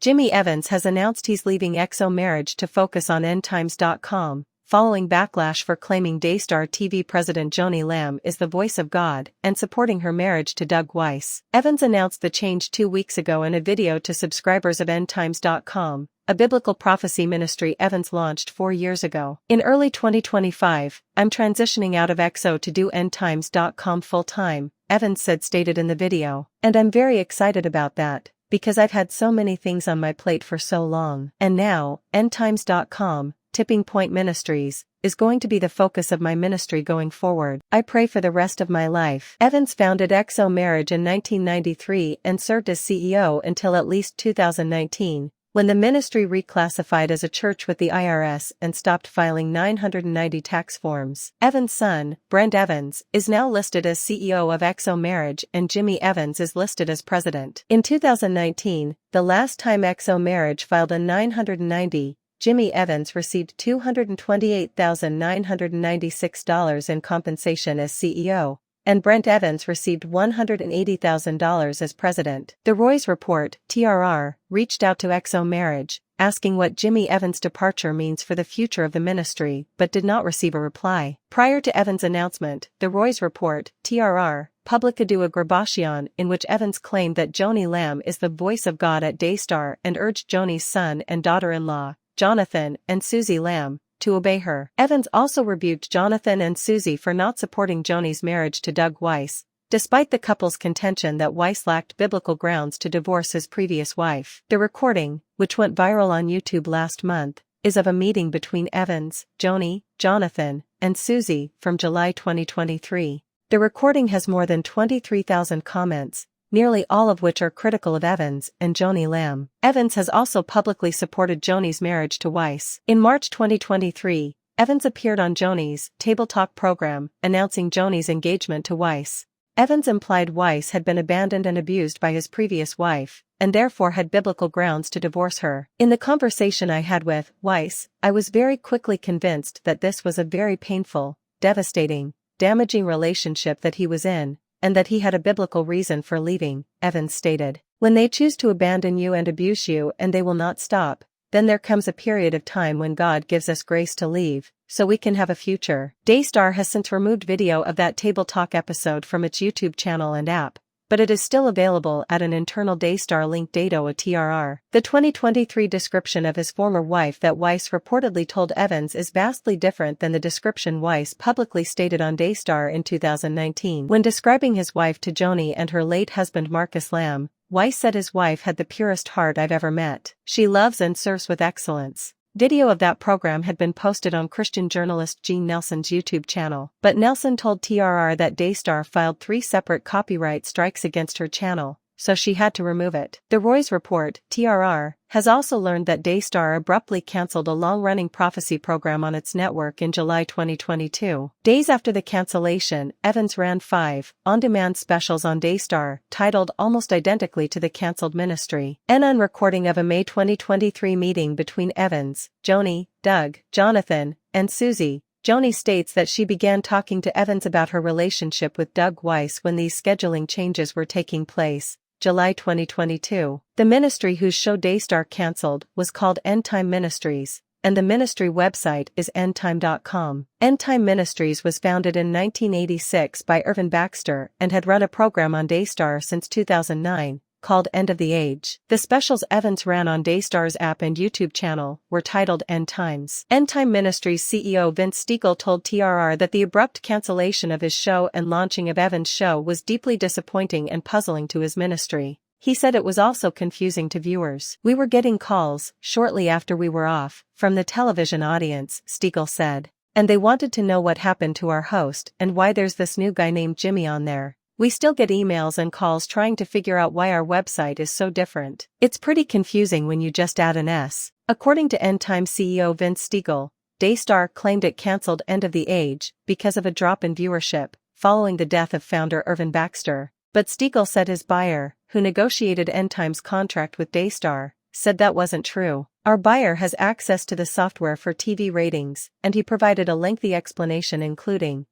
Jimmy Evans has announced he's leaving XO Marriage to focus on endtimes.com, following backlash for claiming Daystar TV president Joni Lamb is the voice of God and supporting her marriage to Doug Weiss. Evans announced the change 2 weeks ago in a video to subscribers of endtimes.com, a biblical prophecy ministry Evans launched 4 years ago. In early 2025, "I'm transitioning out of XO to do endtimes.com full-time," Evans stated in the video. "And I'm very excited about that, because I've had so many things on my plate for so long. And now, endtimes.com, Tipping Point Ministries, is going to be the focus of my ministry going forward. I pray for the rest of my life." Evans founded XO Marriage in 1993 and served as CEO until at least 2019, when the ministry reclassified as a church with the IRS and stopped filing 990 tax forms. Evans' son, Brent Evans, is now listed as CEO of XO Marriage and Jimmy Evans is listed as president. In 2019, the last time XO Marriage filed a 990, Jimmy Evans received $228,996 in compensation as CEO, and Brent Evans received $180,000 as president. The Roy's Report, TRR, reached out to XO Marriage, asking what Jimmy Evans' departure means for the future of the ministry, but did not receive a reply. Prior to Evans' announcement, The Roy's Report, TRR, publicado a grabación in which Evans claimed that Joni Lamb is the voice of God at Daystar and urged Joni's son and daughter-in-law, Jonathan and Susie Lamb, to obey her. Evans also rebuked Jonathan and Susie for not supporting Joni's marriage to Doug Weiss, despite the couple's contention that Weiss lacked biblical grounds to divorce his previous wife. The recording, which went viral on YouTube last month, is of a meeting between Evans, Joni, Jonathan, and Susie from July 2023. The recording has more than 23,000 comments, nearly all of which are critical of Evans and Joni Lamb. Evans has also publicly supported Joni's marriage to Weiss. In March 2023, Evans appeared on Joni's Table Talk program, announcing Joni's engagement to Weiss. Evans implied Weiss had been abandoned and abused by his previous wife, and therefore had biblical grounds to divorce her. "In the conversation I had with Weiss, I was very quickly convinced that this was a very painful, devastating, damaging relationship that he was in, and that he had a biblical reason for leaving," Evans stated. "When they choose to abandon you and abuse you and they will not stop, then there comes a period of time when God gives us grace to leave, so we can have a future." Daystar has since removed video of that Table Talk episode from its YouTube channel and app, but it is still available at an internal Daystar link dato a TRR. The 2023 description of his former wife that Weiss reportedly told Evans is vastly different than the description Weiss publicly stated on Daystar in 2019. When describing his wife to Joni and her late husband Marcus Lamb, Weiss said his wife had the purest heart I've ever met. "She loves and serves with excellence." Video of that program had been posted on Christian journalist Gene Nelson's YouTube channel, but Nelson told TRR that Daystar filed 3 separate copyright strikes against her channel, so she had to remove it. The Roy's Report, TRR, has also learned that Daystar abruptly canceled a long-running prophecy program on its network in July 2022. Days after the cancellation, Evans ran 5 on-demand specials on Daystar, titled almost identically to the canceled ministry. An recording of a May 2023 meeting between Evans, Joni, Doug, Jonathan, and Susie. Joni states that she began talking to Evans about her relationship with Doug Weiss when these scheduling changes were taking place, July 2022. The ministry whose show Daystar canceled was called End Time Ministries, and the ministry website is endtime.com. End Time Ministries was founded in 1986 by Irvin Baxter and had run a program on Daystar since 2009, called End of the Age. The specials Evans ran on Daystar's app and YouTube channel were titled End Times. End Time Ministries CEO Vince Stegall told TRR that the abrupt cancellation of his show and launching of Evans' show was deeply disappointing and puzzling to his ministry. He said it was also confusing to viewers. "We were getting calls, shortly after we were off, from the television audience," Stegall said. "And they wanted to know what happened to our host and why there's this new guy named Jimmy on there. We still get emails and calls trying to figure out why our website is so different. It's pretty confusing when you just add an S." According to End Time CEO Vince Stegall, Daystar claimed it canceled End of the Age because of a drop in viewership following the death of founder Irvin Baxter. But Stegall said his buyer, who negotiated End Time's contract with Daystar, said that wasn't true. "Our buyer has access to the software for TV ratings, and he provided a lengthy explanation including,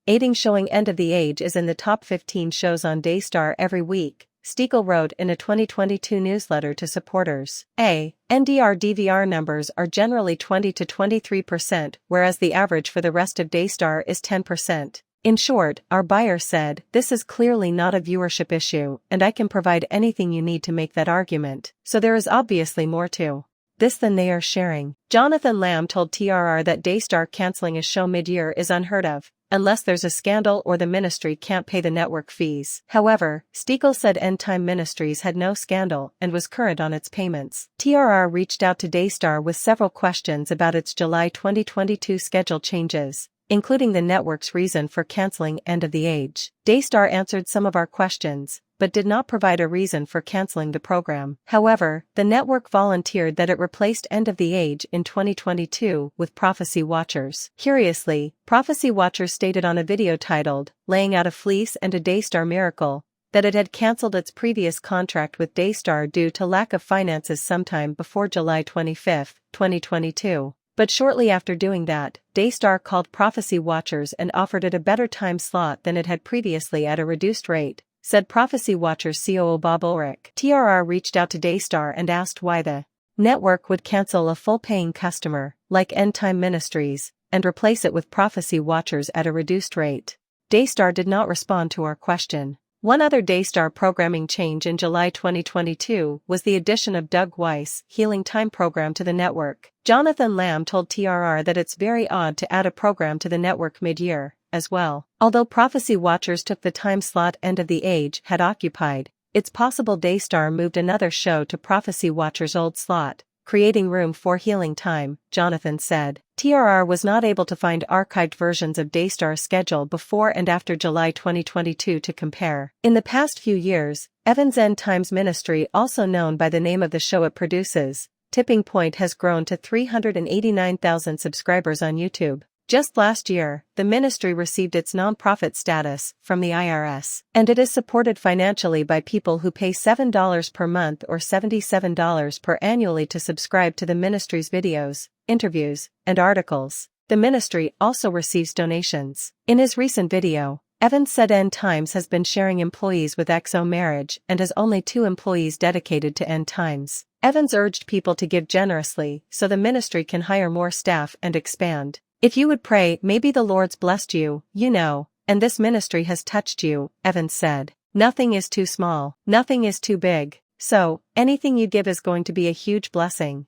aiding showing End of the Age is in the top 15 shows on Daystar every week, Stiegel wrote in a 2022 newsletter to supporters. NDR DVR numbers are generally 20 to 23%, whereas the average for the rest of Daystar is 10%. In short, our buyer said, this is clearly not a viewership issue, and I can provide anything you need to make that argument. So there is obviously more to this than they are sharing. Jonathan Lamb told TRR that Daystar canceling a show mid-year is unheard of, unless there's a scandal or the ministry can't pay the network fees. However, Stiegel said End Time Ministries had no scandal and was current on its payments. TRR reached out to Daystar with several questions about its July 2022 schedule changes, including the network's reason for canceling End of the Age. Daystar answered some of our questions, but did not provide a reason for canceling the program. However, the network volunteered that it replaced End of the Age in 2022 with Prophecy Watchers. Curiously, Prophecy Watchers stated on a video titled, Laying Out a Fleece and a Daystar Miracle, that it had cancelled its previous contract with Daystar due to lack of finances sometime before July 25, 2022. But shortly after doing that, Daystar called Prophecy Watchers and offered it a better time slot than it had previously at a reduced rate, said Prophecy Watchers COO Bob Ulrich. TRR reached out to Daystar and asked why the network would cancel a full-paying customer, like End Time Ministries, and replace it with Prophecy Watchers at a reduced rate. Daystar did not respond to our question. One other Daystar programming change in July 2022 was the addition of Doug Weiss' Healing Time program to the network. Jonathan Lamb told TRR that it's very odd to add a program to the network mid-year, as well. Although Prophecy Watchers took the time slot End of the Age had occupied, it's possible Daystar moved another show to Prophecy Watchers' old slot, creating room for Healing Time, Jonathan said. TRR was not able to find archived versions of Daystar's schedule before and after July 2022 to compare. In the past few years, Evan's End Times Ministry, also known by the name of the show it produces, Tipping Point, has grown to 389,000 subscribers on YouTube. Just last year, the ministry received its nonprofit status from the IRS, and it is supported financially by people who pay $7 per month or $77 per annually to subscribe to the ministry's videos, interviews, and articles. The ministry also receives donations. In his recent video, Evans said End Times has been sharing employees with XO Marriage and has only 2 employees dedicated to End Times. Evans urged people to give generously so the ministry can hire more staff and expand. If you would pray, maybe the Lord's blessed you, and this ministry has touched you, Evans said. Nothing is too small, nothing is too big, so anything you give is going to be a huge blessing.